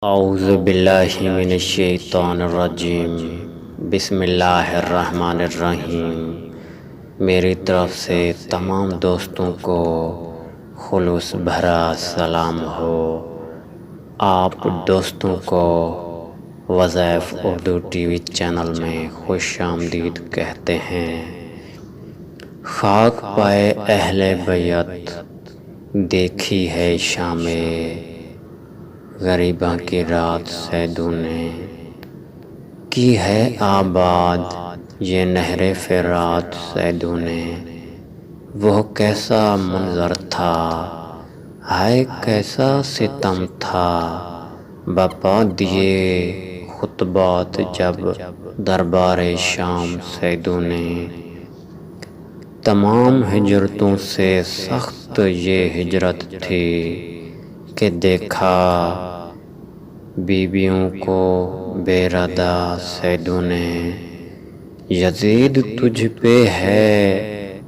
اعوذ باللہ من الشیطان الرجیم، بسم اللہ الرحمن الرحیم۔ میری طرف سے تمام دوستوں کو خلوص بھرا سلام ہو۔ آپ دوستوں کو وظائف اردو ٹی وی چینل میں خوش آمدید کہتے ہیں۔ خاک پائے اہل بیت دیکھی ہے شام غریباں کی رات سیدوں نے، کی ہے آباد یہ نہر فرات سیدوں نے۔ وہ کیسا منظر تھا، ہائے کیسا ستم تھا، بپا دیے خطبات جب دربار شام سیدوں نے۔ تمام ہجرتوں سے سخت یہ ہجرت تھی کہ دیکھا بیویوں کو بے ردا سیدوں نے۔ یزید تجھ پہ ہے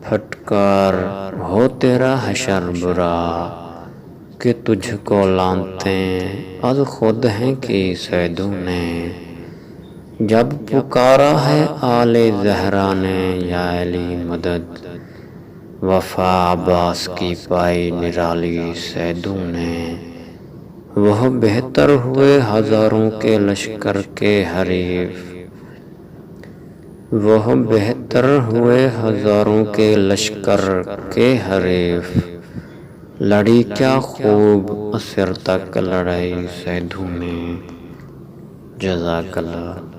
پھٹکار، ہو تیرا حشر برا، کہ تجھ کو لعنتیں از خود ہیں کی سیدوں نے۔ جب پکارا ہے آل زہرا نے یا علی مدد، وفا عباس کی پائی نرالی سیدوں نے۔ وہ بہتر ہوئے ہزاروں کے لشکر کے حریف، وہ بہتر ہوئے ہزاروں کے لشکر کے حریف، لڑی کیا خوب عصر تک لڑائی سیدوں نے۔ جزاک اللہ۔